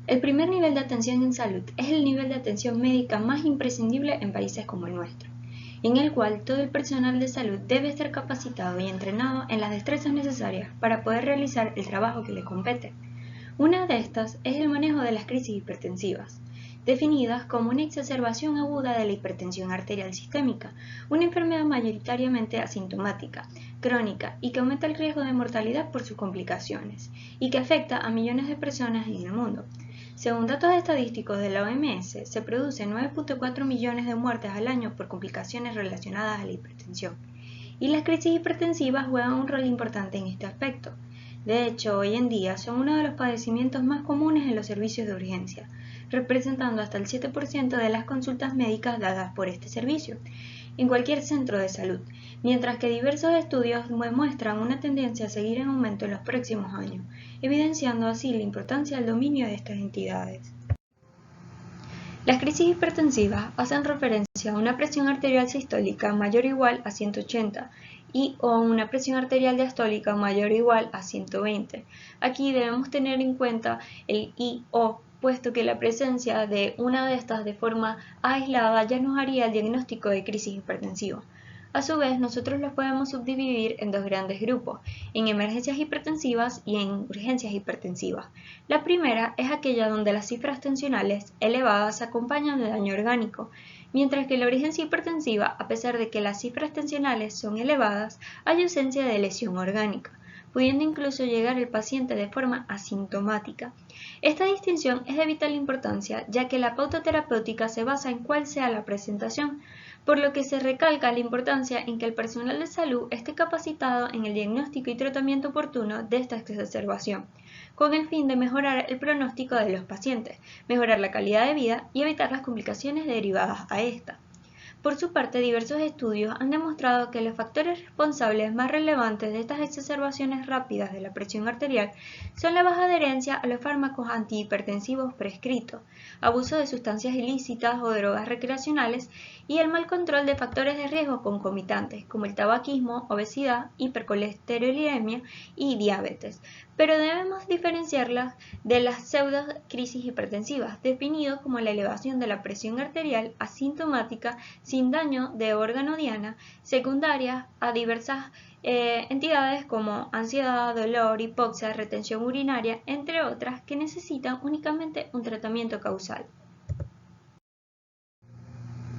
El primer nivel de atención en salud es el nivel de atención médica más imprescindible en países como el nuestro, en el cual todo el personal de salud debe estar capacitado y entrenado en las destrezas necesarias para poder realizar el trabajo que le compete. Una de estas es el manejo de las crisis hipertensivas, definidas como una exacerbación aguda de la hipertensión arterial sistémica, una enfermedad mayoritariamente asintomática, crónica y que aumenta el riesgo de mortalidad por sus complicaciones, y que afecta a millones de personas en el mundo. Según datos estadísticos de la OMS, se producen 9.4 millones de muertes al año por complicaciones relacionadas a la hipertensión, y las crisis hipertensivas juegan un rol importante en este aspecto. De hecho, hoy en día son uno de los padecimientos más comunes en los servicios de urgencia, representando hasta el 7% de las consultas médicas dadas por este servicio en cualquier centro de salud, mientras que diversos estudios muestran una tendencia a seguir en aumento en los próximos años, evidenciando así la importancia del dominio de estas entidades. Las crisis hipertensivas hacen referencia a una presión arterial sistólica mayor o igual a 180 o una presión arterial diastólica mayor o igual a 120. Aquí debemos tener en cuenta el I/O, puesto que la presencia de una de estas de forma aislada ya nos haría el diagnóstico de crisis hipertensiva. A su vez, nosotros los podemos subdividir en dos grandes grupos, en emergencias hipertensivas y en urgencias hipertensivas. La primera es aquella donde las cifras tensionales elevadas se acompañan de daño orgánico, mientras que la urgencia hipertensiva, a pesar de que las cifras tensionales son elevadas, hay ausencia de lesión orgánica, pudiendo incluso llegar el paciente de forma asintomática. Esta distinción es de vital importancia, ya que la pauta terapéutica se basa en cuál sea la presentación, por lo que se recalca la importancia en que el personal de salud esté capacitado en el diagnóstico y tratamiento oportuno de esta exacerbación, con el fin de mejorar el pronóstico de los pacientes, mejorar la calidad de vida y evitar las complicaciones derivadas a esta. Por su parte, diversos estudios han demostrado que los factores responsables más relevantes de estas exacerbaciones rápidas de la presión arterial son la baja adherencia a los fármacos antihipertensivos prescritos, abuso de sustancias ilícitas o drogas recreacionales y el mal control de factores de riesgo concomitantes como el tabaquismo, obesidad, hipercolesterolemia y diabetes. Pero debemos diferenciarlas de las pseudocrisis hipertensivas, definido como la elevación de la presión arterial asintomática sin daño de órgano diana, secundarias a diversas entidades como ansiedad, dolor, hipoxia, retención urinaria, entre otras, que necesitan únicamente un tratamiento causal.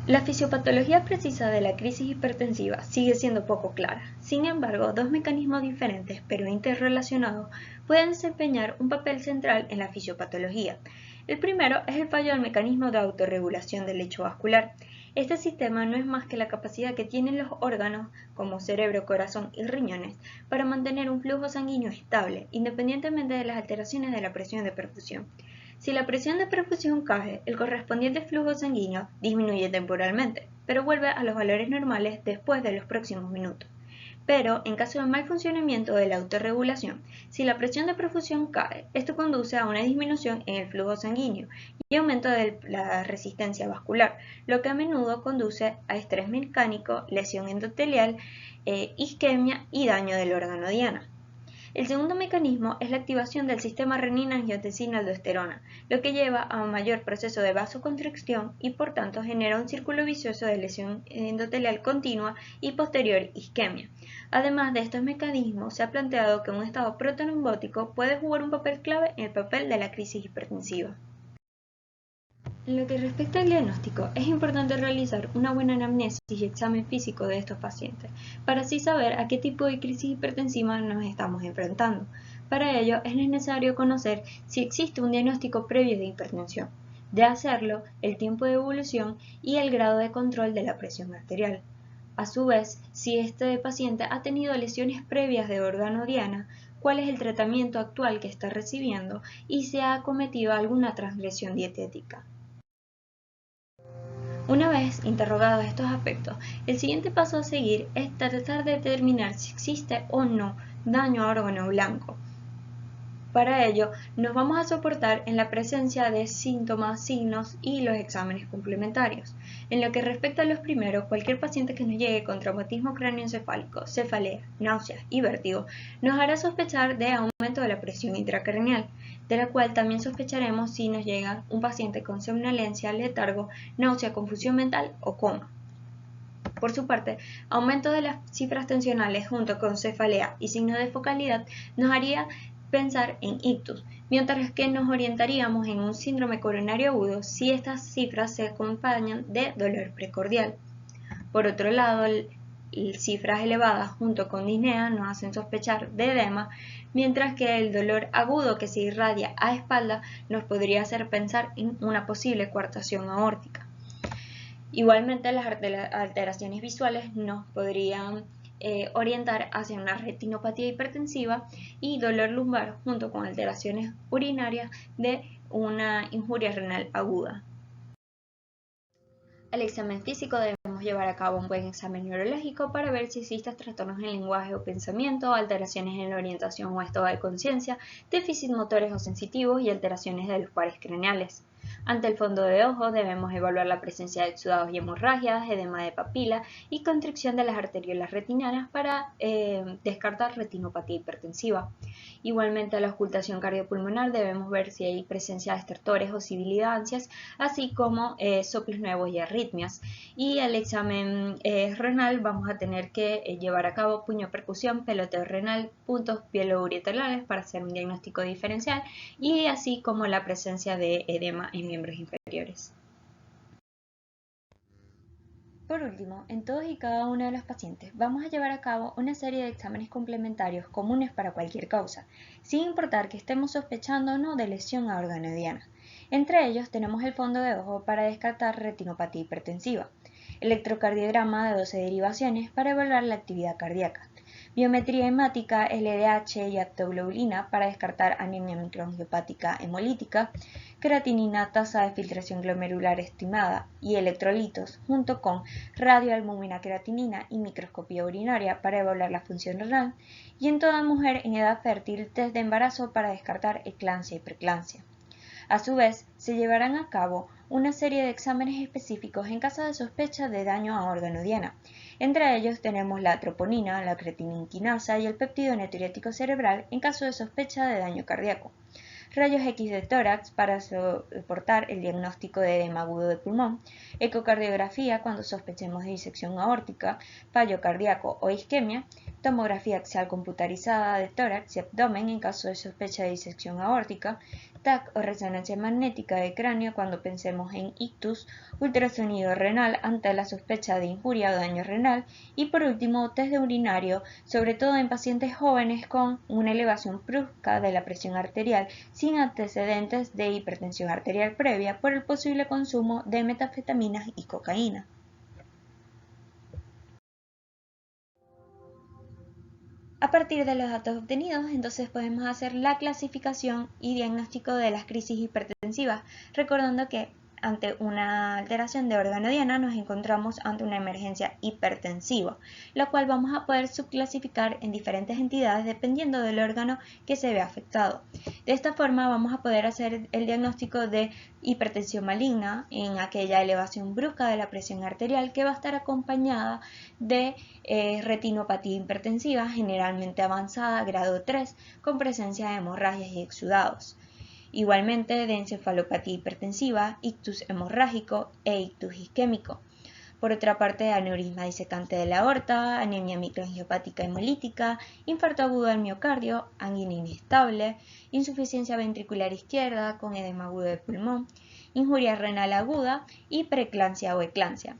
La fisiopatología precisa de la crisis hipertensiva sigue siendo poco clara. Sin embargo, dos mecanismos diferentes pero interrelacionados pueden desempeñar un papel central en la fisiopatología. El primero es el fallo del mecanismo de autorregulación del lecho vascular. Este sistema no es más que la capacidad que tienen los órganos, como cerebro, corazón y riñones, para mantener un flujo sanguíneo estable, independientemente de las alteraciones de la presión de perfusión. Si la presión de perfusión cae, el correspondiente flujo sanguíneo disminuye temporalmente, pero vuelve a los valores normales después de los próximos minutos. Pero, en caso de mal funcionamiento de la autorregulación, si la presión de perfusión cae, esto conduce a una disminución en el flujo sanguíneo y aumento de la resistencia vascular, lo que a menudo conduce a estrés mecánico, lesión endotelial, isquemia y daño del órgano diana. El segundo mecanismo es la activación del sistema renina-angiotensina-aldosterona, lo que lleva a un mayor proceso de vasoconstricción y por tanto genera un círculo vicioso de lesión endotelial continua y posterior isquemia. Además de estos mecanismos, se ha planteado que un estado prototrombótico puede jugar un papel clave en el papel de la crisis hipertensiva. En lo que respecta al diagnóstico, es importante realizar una buena anamnesis y examen físico de estos pacientes, para así saber a qué tipo de crisis hipertensiva nos estamos enfrentando. Para ello, es necesario conocer si existe un diagnóstico previo de hipertensión. De hacerlo, el tiempo de evolución y el grado de control de la presión arterial. A su vez, si este paciente ha tenido lesiones previas de órgano diana, cuál es el tratamiento actual que está recibiendo y si ha cometido alguna transgresión dietética. Una vez interrogados estos aspectos, el siguiente paso a seguir es tratar de determinar si existe o no daño a órgano blanco. Para ello, nos vamos a soportar en la presencia de síntomas, signos y los exámenes complementarios. En lo que respecta a los primeros, cualquier paciente que nos llegue con traumatismo cráneoencefálico, cefalea, náuseas y vértigo nos hará sospechar de aumento de la presión intracraneal, de la cual también sospecharemos si nos llega un paciente con somnolencia, letargo, náusea, confusión mental o coma. Por su parte, aumento de las cifras tensionales junto con cefalea y signos de focalidad nos haría pensar en ictus, mientras que nos orientaríamos en un síndrome coronario agudo si estas cifras se acompañan de dolor precordial. Por otro lado, cifras elevadas junto con disnea nos hacen sospechar de edema, mientras que el dolor agudo que se irradia a espalda nos podría hacer pensar en una posible coartación aórtica. Igualmente, las alteraciones visuales nos podrían orientar hacia una retinopatía hipertensiva y dolor lumbar junto con alteraciones urinarias de una injuria renal aguda. Al examen físico debemos llevar a cabo un buen examen neurológico para ver si existen trastornos en lenguaje o pensamiento, alteraciones en la orientación o estado de conciencia, déficit motores o sensitivos y alteraciones de los pares craneales. Ante el fondo de ojo debemos evaluar la presencia de exudados y hemorragias, edema de papila y constricción de las arteriolas retinianas para descartar retinopatía hipertensiva. Igualmente a la auscultación cardiopulmonar debemos ver si hay presencia de estertores o sibilancias, así como soplos nuevos y arritmias. Y al examen renal vamos a tener que llevar a cabo puño-percusión, peloteo renal, puntos pieloureterales para hacer un diagnóstico diferencial y así como la presencia de edema en miembros inferiores. Por último, en todos y cada uno de los pacientes vamos a llevar a cabo una serie de exámenes complementarios comunes para cualquier causa, sin importar que estemos sospechando o no de lesión a órgano diana. Entre ellos tenemos el fondo de ojo para descartar retinopatía hipertensiva, electrocardiograma de 12 derivaciones para evaluar la actividad cardíaca, biometría hemática, LDH y aptoglobulina para descartar anemia microangiopática hemolítica, creatinina, tasa de filtración glomerular estimada y electrolitos, junto con radioalbúmina creatinina y microscopía urinaria para evaluar la función renal, y en toda mujer en edad fértil test de embarazo para descartar eclampsia y preeclampsia. A su vez, se llevarán a cabo una serie de exámenes específicos en caso de sospecha de daño a órgano diana. Entre ellos tenemos la troponina, la creatinina y el péptido natriúrico cerebral en caso de sospecha de daño cardíaco. Rayos X de tórax para soportar el diagnóstico de edema agudo de pulmón, ecocardiografía cuando sospechemos de disección aórtica, fallo cardíaco o isquemia, tomografía axial computarizada de tórax y abdomen en caso de sospecha de disección aórtica, TAC o resonancia magnética de cráneo cuando pensemos en ictus, ultrasonido renal ante la sospecha de injuria o daño renal y por último test de urinario, sobre todo en pacientes jóvenes con una elevación brusca de la presión arterial sin antecedentes de hipertensión arterial previa por el posible consumo de metanfetaminas y cocaína. A partir de los datos obtenidos, entonces podemos hacer la clasificación y diagnóstico de las crisis hipertensivas, recordando que ante una alteración de órgano diana nos encontramos ante una emergencia hipertensiva, la cual vamos a poder subclasificar en diferentes entidades dependiendo del órgano que se ve afectado. De esta forma vamos a poder hacer el diagnóstico de hipertensión maligna en aquella elevación brusca de la presión arterial que va a estar acompañada de retinopatía hipertensiva generalmente avanzada grado 3 con presencia de hemorragias y exudados. Igualmente de encefalopatía hipertensiva, ictus hemorrágico e ictus isquémico. Por otra parte, aneurisma disecante de la aorta, anemia microangiopática hemolítica, infarto agudo del miocardio, angina inestable, insuficiencia ventricular izquierda con edema agudo de pulmón, injuria renal aguda y preeclampsia o eclampsia.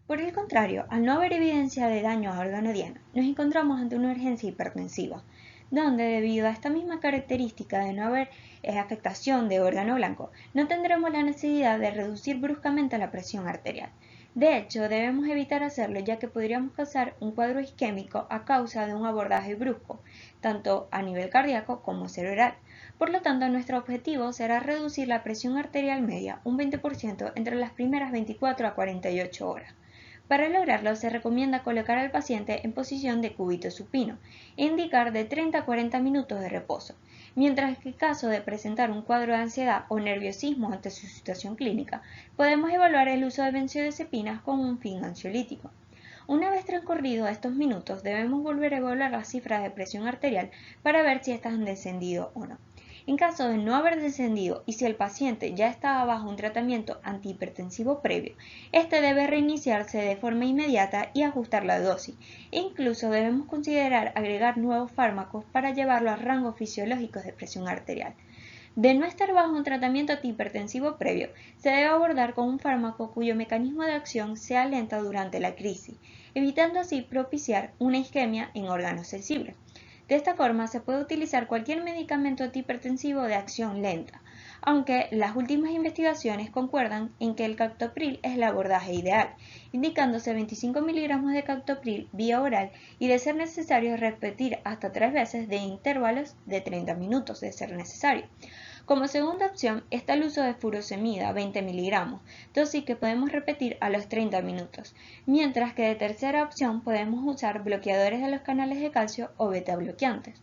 Por el contrario, al no haber evidencia de daño a órgano diana, nos encontramos ante una urgencia hipertensiva, donde debido a esta misma característica de no haber afectación de órgano blanco, no tendremos la necesidad de reducir bruscamente la presión arterial. De hecho, debemos evitar hacerlo ya que podríamos causar un cuadro isquémico a causa de un abordaje brusco, tanto a nivel cardíaco como cerebral. Por lo tanto, nuestro objetivo será reducir la presión arterial media un 20% entre las primeras 24 a 48 horas. Para lograrlo, se recomienda colocar al paciente en posición de cúbito supino e indicar de 30 a 40 minutos de reposo, mientras que en caso de presentar un cuadro de ansiedad o nerviosismo ante su situación clínica, podemos evaluar el uso de benzodiazepinas con un fin ansiolítico. Una vez transcurridos estos minutos, debemos volver a evaluar las cifras de presión arterial para ver si estas han descendido o no. En caso de no haber descendido y si el paciente ya estaba bajo un tratamiento antihipertensivo previo, este debe reiniciarse de forma inmediata y ajustar la dosis. Incluso debemos considerar agregar nuevos fármacos para llevarlo a rangos fisiológicos de presión arterial. De no estar bajo un tratamiento antihipertensivo previo, se debe abordar con un fármaco cuyo mecanismo de acción sea lenta durante la crisis, evitando así propiciar una isquemia en órganos sensibles. De esta forma se puede utilizar cualquier medicamento antihipertensivo de acción lenta, aunque las últimas investigaciones concuerdan en que el captopril es el abordaje ideal, indicándose 25 mg de captopril vía oral y de ser necesario repetir hasta 3 veces de intervalos de 30 minutos de ser necesario. Como segunda opción está el uso de furosemida 20 mg, dosis que podemos repetir a los 30 minutos, mientras que de tercera opción podemos usar bloqueadores de los canales de calcio o beta-bloqueantes.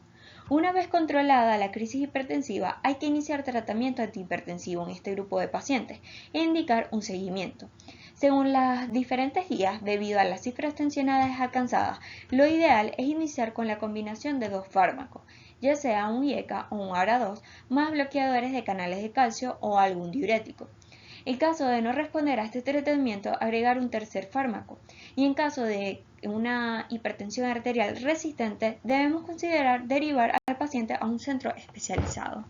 Una vez controlada la crisis hipertensiva, hay que iniciar tratamiento antihipertensivo en este grupo de pacientes e indicar un seguimiento. Según las diferentes guías, debido a las cifras tensionales alcanzadas, lo ideal es iniciar con la combinación de dos fármacos, ya sea un IECA o un ARA2, más bloqueadores de canales de calcio o algún diurético. En caso de no responder a este tratamiento, agregar un tercer fármaco. Y en caso de una hipertensión arterial resistente, debemos considerar derivar al paciente a un centro especializado.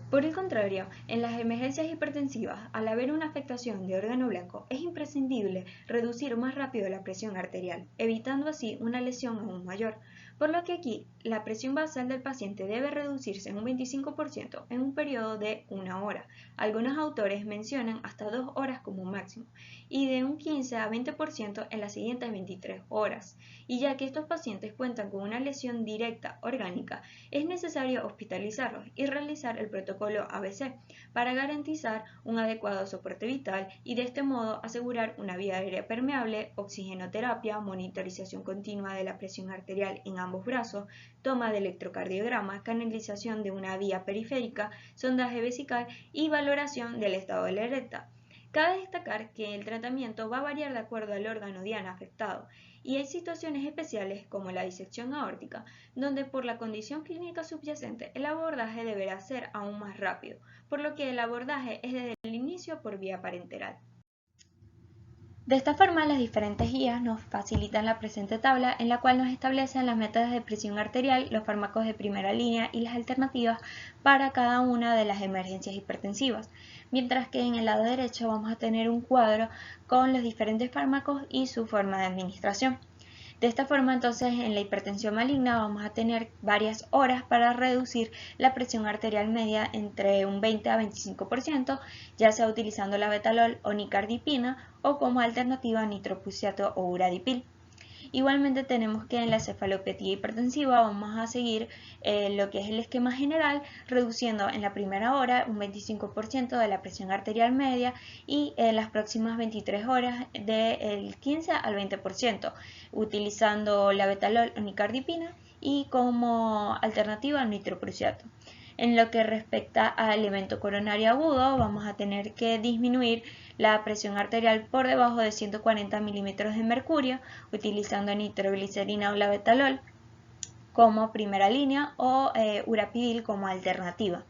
Por el contrario, en las emergencias hipertensivas, al haber una afectación de órgano blanco, es imprescindible reducir más rápido la presión arterial, evitando así una lesión aún mayor, por lo que aquí la presión basal del paciente debe reducirse en un 25% en un periodo de 1 hora. Algunos autores mencionan hasta 2 horas como máximo, y de un 15 a 20% en las siguientes 23 horas. Y ya que estos pacientes cuentan con una lesión directa orgánica, es necesario hospitalizarlos y realizar el protocolo ABC para garantizar un adecuado soporte vital y de este modo asegurar una vía aérea permeable, oxigenoterapia, monitorización continua de la presión arterial en ambos brazos, toma de electrocardiograma, canalización de una vía periférica, sondaje vesical y valoración del estado de la erecta. Cabe destacar que el tratamiento va a variar de acuerdo al órgano diana afectado y hay situaciones especiales como la disección aórtica, donde por la condición clínica subyacente el abordaje deberá ser aún más rápido, por lo que el abordaje es desde el inicio por vía parenteral. De esta forma, las diferentes guías nos facilitan la presente tabla en la cual nos establecen las metas de presión arterial, los fármacos de primera línea y las alternativas para cada una de las emergencias hipertensivas, mientras que en el lado derecho vamos a tener un cuadro con los diferentes fármacos y su forma de administración. De esta forma, entonces, en la hipertensión maligna vamos a tener varias horas para reducir la presión arterial media entre un 20 a 25%, ya sea utilizando la betalol o nicardipina o como alternativa nitroprusiato o uradipil. Igualmente tenemos que en la cefalopatía hipertensiva vamos a seguir lo que es el esquema general, reduciendo en la primera hora un 25% de la presión arterial media y en las próximas 23 horas del 15 al 20%, utilizando la betalol o nicardipina y como alternativa nitroprusiato. En lo que respecta al evento coronario agudo, vamos a tener que disminuir la presión arterial por debajo de 140 milímetros de mercurio, utilizando nitroglicerina o labetalol como primera línea o urapidil como alternativa.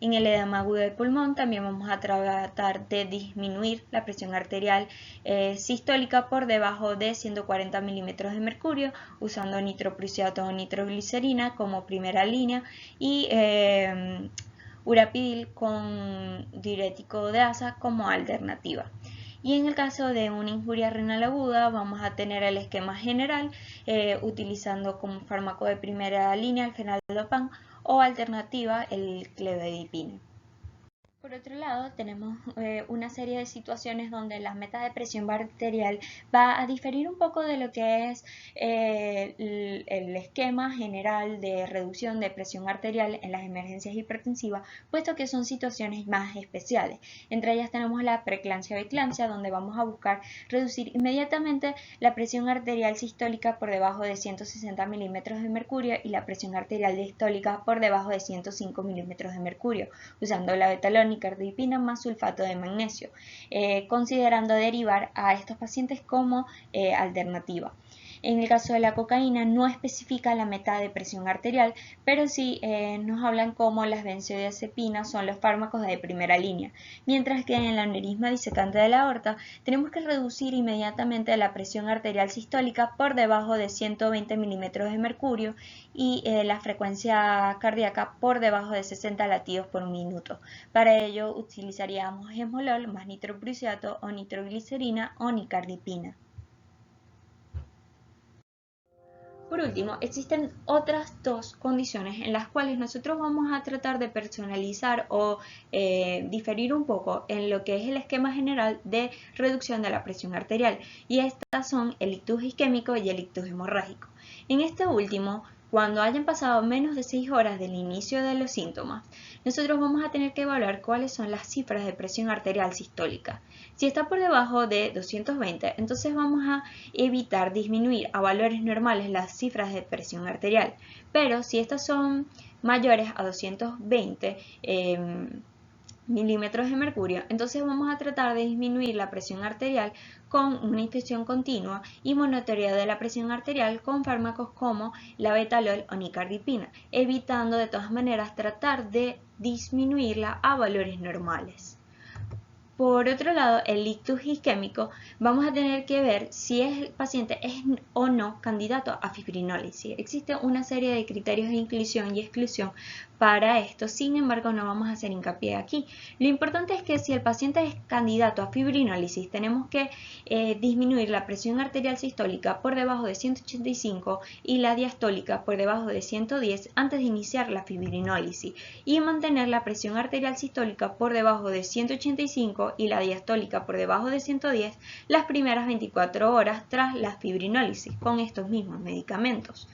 En el edema agudo del pulmón también vamos a tratar de disminuir la presión arterial sistólica por debajo de 140 milímetros de mercurio, usando nitroprusiato o nitroglicerina como primera línea y urapidil con diurético de asa como alternativa. Y en el caso de una injuria renal aguda vamos a tener el esquema general utilizando como fármaco de primera línea el fenaldopan o alternativa el clebedipine. Por otro lado, tenemos una serie de situaciones donde la meta de presión arterial va a diferir un poco de lo que es el esquema general de reducción de presión arterial en las emergencias hipertensivas, puesto que son situaciones más especiales. Entre ellas tenemos la preeclampsia o eclampsia, donde vamos a buscar reducir inmediatamente la presión arterial sistólica por debajo de 160 milímetros de mercurio y la presión arterial diastólica por debajo de 105 milímetros de mercurio, usando la betalol, cardipina más sulfato de magnesio, considerando derivar a estos pacientes como alternativa. En el caso de la cocaína no especifica la meta de presión arterial, pero sí nos hablan como las benzodiazepinas son los fármacos de primera línea, mientras que en el aneurisma disecante de la aorta tenemos que reducir inmediatamente la presión arterial sistólica por debajo de 120 milímetros de mercurio y la frecuencia cardíaca por debajo de 60 latidos por minuto. Para ello utilizaríamos esmolol más nitroprusiato o nitroglicerina o nicardipina. Por último, existen otras dos condiciones en las cuales nosotros vamos a tratar de personalizar o diferir un poco en lo que es el esquema general de reducción de la presión arterial, y estas son el ictus isquémico y el ictus hemorrágico. En este último, cuando hayan pasado menos de 6 horas del inicio de los síntomas, nosotros vamos a tener que evaluar cuáles son las cifras de presión arterial sistólica. Si está por debajo de 220, entonces vamos a evitar disminuir a valores normales las cifras de presión arterial. Pero si estas son mayores a 220 milímetros de mercurio, entonces vamos a tratar de disminuir la presión arterial con una inspección continua y monitoreo de la presión arterial con fármacos como la betalol o nicardipina, evitando de todas maneras tratar de disminuirla a valores normales. Por otro lado, el ictus isquémico, vamos a tener que ver si el paciente es o no candidato a fibrinólisis. Existe una serie de criterios de inclusión y exclusión para esto, sin embargo no vamos a hacer hincapié aquí. Lo importante es que si el paciente es candidato a fibrinólisis, tenemos que disminuir la presión arterial sistólica por debajo de 185 y la diastólica por debajo de 110 antes de iniciar la fibrinólisis, y mantener la presión arterial sistólica por debajo de 185 y la diastólica por debajo de 110 las primeras 24 horas tras la fibrinólisis con estos mismos medicamentos.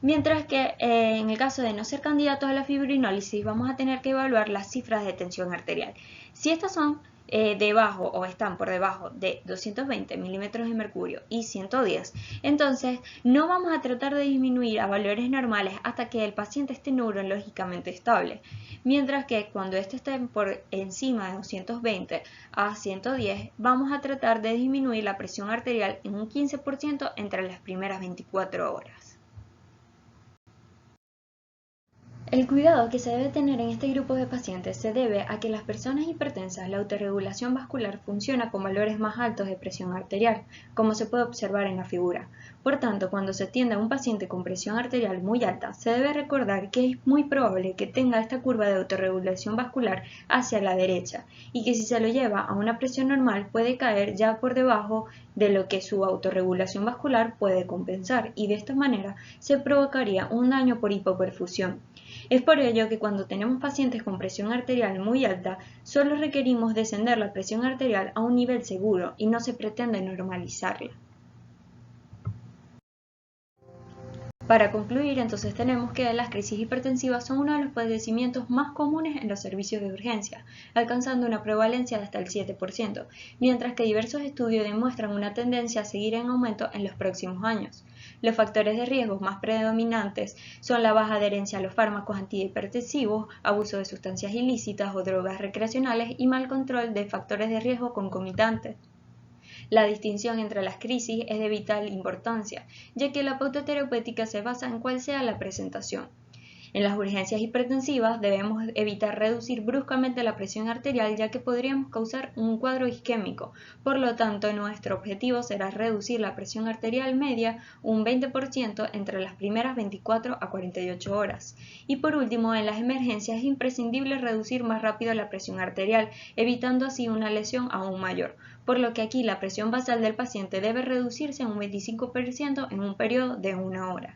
Mientras que en el caso de no ser candidatos a la fibrinólisis, vamos a tener que evaluar las cifras de tensión arterial. Si estas son debajo o están por debajo de 220 milímetros de mercurio y 110, entonces no vamos a tratar de disminuir a valores normales hasta que el paciente esté neurológicamente estable, mientras que cuando este esté por encima de 220 a 110 vamos a tratar de disminuir la presión arterial en un 15% entre las primeras 24 horas. El cuidado que se debe tener en este grupo de pacientes se debe a que en las personas hipertensas la autorregulación vascular funciona con valores más altos de presión arterial, como se puede observar en la figura. Por tanto, cuando se atiende a un paciente con presión arterial muy alta, se debe recordar que es muy probable que tenga esta curva de autorregulación vascular hacia la derecha, y que si se lo lleva a una presión normal puede caer ya por debajo de lo que su autorregulación vascular puede compensar, y de esta manera se provocaría un daño por hipoperfusión. Es por ello que cuando tenemos pacientes con presión arterial muy alta, solo requerimos descender la presión arterial a un nivel seguro y no se pretende normalizarla. Para concluir, entonces tenemos que las crisis hipertensivas son uno de los padecimientos más comunes en los servicios de urgencia, alcanzando una prevalencia de hasta el 7%, mientras que diversos estudios demuestran una tendencia a seguir en aumento en los próximos años. Los factores de riesgo más predominantes son la baja adherencia a los fármacos antihipertensivos, abuso de sustancias ilícitas o drogas recreacionales y mal control de factores de riesgo concomitantes. La distinción entre las crisis es de vital importancia, ya que la pauta terapéutica se basa en cuál sea la presentación. En las urgencias hipertensivas debemos evitar reducir bruscamente la presión arterial, ya que podríamos causar un cuadro isquémico. Por lo tanto, nuestro objetivo será reducir la presión arterial media un 20% entre las primeras 24 a 48 horas. Y por último, en las emergencias es imprescindible reducir más rápido la presión arterial, evitando así una lesión aún mayor, por lo que aquí la presión basal del paciente debe reducirse un 25% en un periodo de 1 hora.